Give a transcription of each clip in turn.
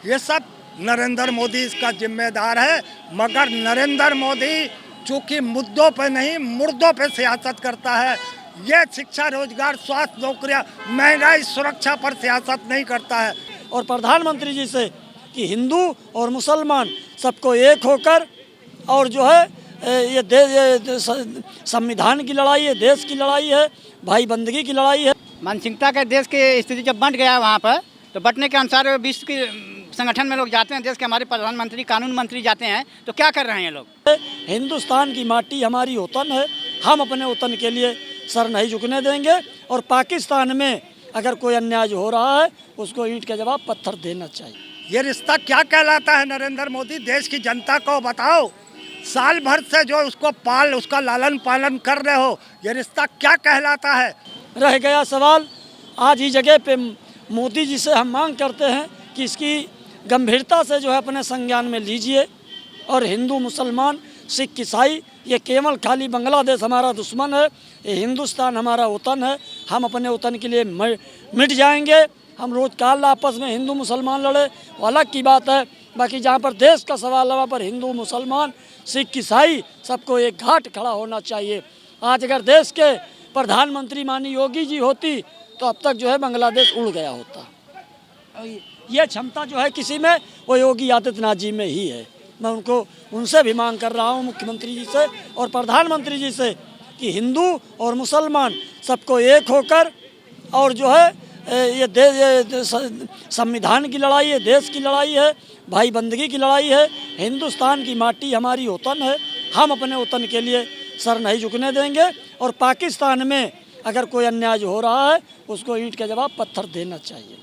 ये सब नरेंद्र मोदी इसका जिम्मेदार है। मगर नरेंद्र मोदी चूंकि मुद्दों पे नहीं मुर्दों पे सियासत करता है। ये शिक्षा, रोजगार, स्वास्थ्य, नौकरियां, महंगाई, सुरक्षा पर सियासत नहीं करता है। और प्रधानमंत्री जी से कि हिंदू और मुसलमान सबको एक होकर और जो है ये संविधान की लड़ाई है, देश की लड़ाई है, भाई बंदगी की लड़ाई है। मानसिकता का देश की स्थिति जब बंट गया वहाँ पर, तो बंटने के अनुसार विश्व की संगठन में लोग जाते हैं, देश के हमारे प्रधानमंत्री, कानून मंत्री जाते हैं, तो क्या कर रहे हैं लोग? हिंदुस्तान की माटी हमारी वतन है, हम अपने वतन के लिए सर नहीं झुकने देंगे। और पाकिस्तान में अगर कोई अन्याय हो रहा है उसको ईंट का जवाब पत्थर देना चाहिए। ये रिश्ता क्या कहलाता है नरेंद्र मोदी? देश की जनता को बताओ। साल भर से जो उसका लालन पालन कर रहे हो, ये रिश्ता क्या कहलाता है? रह गया सवाल, आज ही जगह पे मोदी जी से हम मांग करते हैं कि इसकी गंभीरता से जो है अपने संज्ञान में लीजिए। और हिंदू, मुसलमान, सिख, ईसाई, ये केवल खाली बांग्लादेश हमारा दुश्मन है, ये हिंदुस्तान हमारा वतन है। हम अपने वतन के लिए मिट जाएंगे। हम रोज़ काल आपस में हिंदू मुसलमान लड़े वो अलग की बात है, बाकी जहाँ पर देश का सवाल है वहाँ पर हिंदू, मुसलमान, सिख, ईसाई सबको एक घाट खड़ा होना चाहिए। आज अगर देश के प्रधानमंत्री माननीय योगी जी होती तो अब तक जो है बांग्लादेश उड़ गया होता। ये क्षमता जो है किसी में, वो योगी आदित्यनाथ जी में ही है। मैं उनसे भी मांग कर रहा हूँ, मुख्यमंत्री जी से और प्रधानमंत्री जी से, कि हिंदू और मुसलमान सबको एक होकर और जो है ये संविधान की लड़ाई है, देश की लड़ाई है, भाई बंदगी की लड़ाई है। हिंदुस्तान की माटी हमारी वतन है, हम अपने वतन के लिए सर नहीं झुकने देंगे। और पाकिस्तान में अगर कोई अन्याय हो रहा है उसको ईंट का जवाब पत्थर देना चाहिए।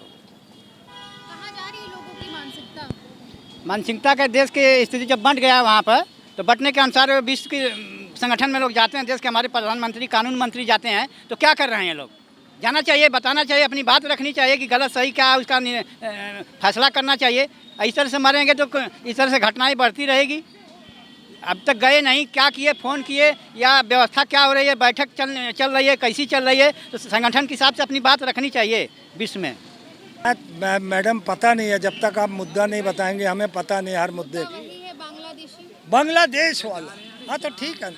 कहाँ जा रही है लोगों की मानसिकता? मानसिकता का देश की स्थिति जब बंट गया वहाँ पर, तो बंटने के अनुसार विश्व की संगठन में लोग जाते हैं, देश के हमारे प्रधानमंत्री, कानून मंत्री जाते हैं, तो क्या कर रहे हैं लोग? जाना चाहिए, बताना चाहिए, अपनी बात रखनी चाहिए कि गलत सही क्या है उसका फैसला करना चाहिए। इस तरह से मरेंगे तो इस तरह से घटनाएं बढ़ती रहेगी। अब तक गए नहीं, क्या किए, फ़ोन किए या व्यवस्था क्या हो रही है, बैठक चल रही है, कैसी चल रही है, तो संगठन के हिसाब से अपनी बात रखनी चाहिए विश्व में। मैडम पता नहीं है, जब तक आप मुद्दा नहीं बताएंगे हमें पता नहीं हर मुद्दे की। वही है बांग्लादेशी। बांग्लादेश वाला, हाँ तो ठीक है,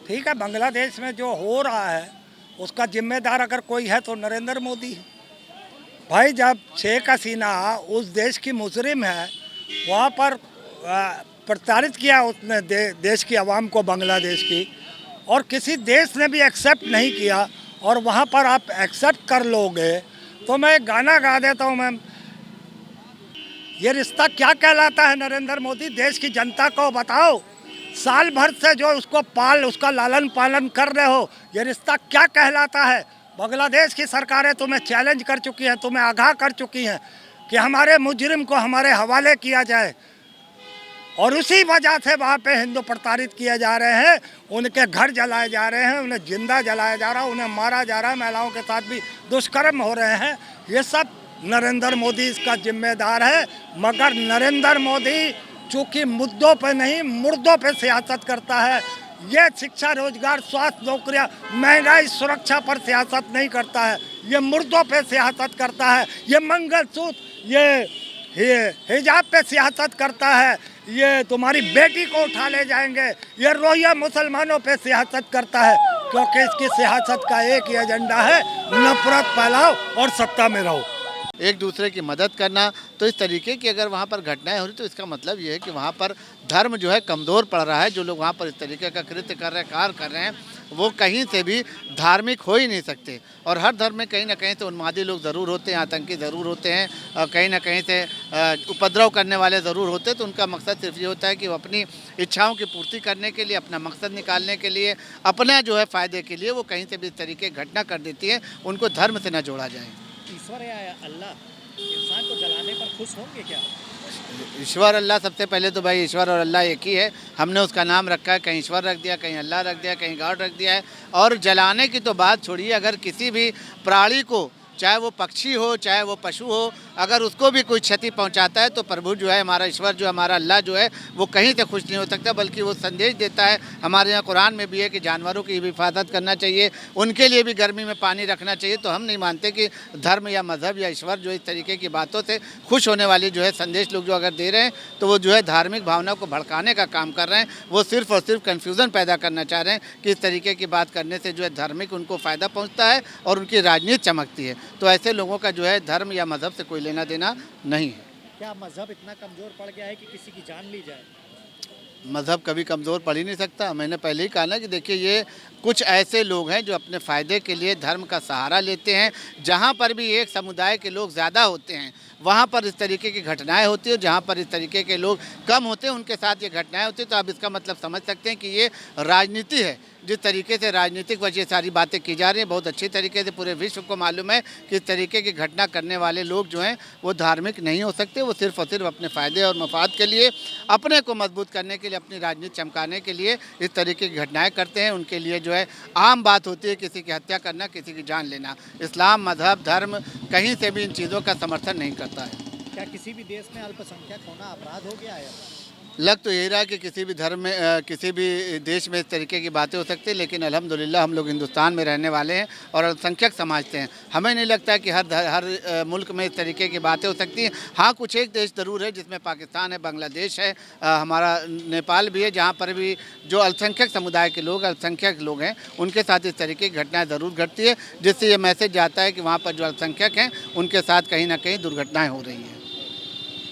ठीक है। बांग्लादेश में जो हो रहा है उसका जिम्मेदार अगर कोई है तो नरेंद्र मोदी है। भाई जब शेख हसीना उस देश की मुजरिम है, वहाँ पर प्रताड़ित किया उसने देश की आवाम को, बांग्लादेश की, और किसी देश ने भी एक्सेप्ट नहीं किया, और वहाँ पर आप एक्सेप्ट कर लोगे तो मैं एक गाना गा देता हूँ मैम। ये रिश्ता क्या कहलाता है नरेंद्र मोदी? देश की जनता को बताओ। साल भर से जो उसका लालन पालन कर रहे हो, ये रिश्ता क्या कहलाता है? बांग्लादेश की सरकारें तुम्हें चैलेंज कर चुकी हैं, तुम्हें आगाह कर चुकी हैं कि हमारे मुजरिम को हमारे हवाले किया जाए, और उसी वजह से वहाँ पे हिंदू प्रताड़ित किए जा रहे हैं, उनके घर जलाए जा रहे हैं, उन्हें जिंदा जलाया जा रहा है, उन्हें मारा जा रहा है, महिलाओं के साथ भी दुष्कर्म हो रहे हैं। ये सब नरेंद्र मोदी इसका जिम्मेदार है। मगर नरेंद्र मोदी चूंकि मुद्दों पे नहीं मुर्दों पे सियासत करता है। ये शिक्षा, रोजगार, स्वास्थ्य, नौकरियां, महंगाई, सुरक्षा पर सियासत नहीं करता है, ये मुर्दों पे सियासत करता है। ये मंगलसूत्र, ये हिजाब पे सियासत करता है, ये तुम्हारी बेटी को उठा ले जाएंगे, ये रोहिंग्या मुसलमानों पे सियासत करता है। क्योंकि इसकी सियासत का एक ही एजेंडा है, नफरत फैलाओ और सत्ता में रहो, एक दूसरे की मदद करना। तो इस तरीके की अगर वहाँ पर घटनाएं हो रही तो इसका मतलब ये है कि वहाँ पर धर्म जो है कमज़ोर पड़ रहा है। जो लोग वहाँ पर इस तरीके का कृत्य कर रहे हैं, कार्य कर रहे हैं, वो कहीं से भी धार्मिक हो ही नहीं सकते। और हर धर्म में कहीं ना कहीं से उन्मादी लोग ज़रूर होते हैं, आतंकी ज़रूर होते हैं, कहीं ना कहीं से उपद्रव करने वाले ज़रूर होते हैं। तो उनका मकसद सिर्फ ये होता है कि वो अपनी इच्छाओं की पूर्ति करने के लिए, अपना मकसद निकालने के लिए, अपने जो है फ़ायदे के लिए वो कहीं से भी इस तरीके की घटना कर देती है। उनको धर्म से न जोड़ा जाए। ईश्वर या अल्लाह इंसान को जलाने पर खुश होंगे क्या? ईश्वर अल्लाह, सबसे पहले तो भाई ईश्वर और अल्लाह एक ही है। हमने उसका नाम रखा है, कहीं ईश्वर रख दिया, कहीं अल्लाह रख दिया, कहीं गॉड रख दिया है। और जलाने की तो बात छोड़िए, अगर किसी भी प्राणी को, चाहे वो पक्षी हो, चाहे वो पशु हो, अगर उसको भी कोई क्षति पहुंचाता है तो प्रभु जो है, हमारा ईश्वर जो हमारा अल्लाह जो है, वो कहीं से खुश नहीं हो सकता, बल्कि वो संदेश देता है। हमारे यहाँ कुरान में भी है कि जानवरों की भी हिफाजत करना चाहिए, उनके लिए भी गर्मी में पानी रखना चाहिए। तो हम नहीं मानते कि धर्म या मज़हब या ईश्वर जो इस तरीके की बातों से खुश होने वाली जो है संदेश लोग जो अगर दे रहे हैं, तो वो जो है धार्मिक भावना को भड़काने का काम कर रहे हैं। वो सिर्फ और सिर्फ कन्फ्यूज़न पैदा करना चाह रहे हैं कि इस तरीके की बात करने से जो है धार्मिक उनको फ़ायदा पहुँचता है और उनकी राजनीति चमकती है। तो ऐसे लोगों का जो है धर्म या मज़हब से कोई लेना देना नहीं है। क्या मजहब इतना कमजोर पड़ गया है कि किसी की जान ली जाए? मज़हब कभी कमज़ोर पड़ ही नहीं सकता। मैंने पहले ही कहा ना कि देखिए, ये कुछ ऐसे लोग हैं जो अपने फ़ायदे के लिए धर्म का सहारा लेते हैं। जहाँ पर भी एक समुदाय के लोग ज़्यादा होते हैं, वहाँ पर इस तरीके की घटनाएं होती है। जहाँ पर इस तरीके के लोग कम होते हैं, उनके साथ ये घटनाएं होती हैं। तो आप इसका मतलब समझ सकते हैं कि ये राजनीति है। जिस तरीके से राजनीतिक वजह सारी बातें की जा रही हैं, बहुत अच्छी तरीके से पूरे विश्व को मालूम है कि इस तरीके की घटना करने वाले लोग जो हैं वो धार्मिक नहीं हो सकते। वो सिर्फ और सिर्फ अपने फ़ायदे और मफाद के लिए, अपने को मजबूत करने के लिए, अपनी राजनीति चमकाने के लिए इस तरीके की घटनाएँ करते हैं। उनके लिए जो है आम बात होती है किसी की हत्या करना, किसी की जान लेना। इस्लाम, मज़हब, धर्म कहीं से भी इन चीज़ों का समर्थन नहीं करता है। क्या किसी भी देश में अल्पसंख्यक होना अपराध हो गया है? लग तो यही रहा कि किसी भी धर्म में, किसी भी देश में इस तरीके की बातें हो सकती है, लेकिन अल्हम्दुलिल्लाह हम लोग हिंदुस्तान में रहने वाले हैं और अल्पसंख्यक समझते हैं। हमें नहीं लगता कि हर मुल्क में इस तरीके की बातें हो सकती हैं। हाँ, कुछ एक देश ज़रूर है जिसमें पाकिस्तान है, बांग्लादेश है, हमारा नेपाल भी है, जहाँ पर भी जो अल्पसंख्यक समुदाय के लोग, अल्पसंख्यक लोग हैं, उनके साथ इस तरीके की घटनाएँ ज़रूर घटती है, जिससे ये मैसेज जाता है कि वहाँ पर जो अल्पसंख्यक हैं उनके साथ कहीं ना कहीं दुर्घटनाएँ हो रही हैं।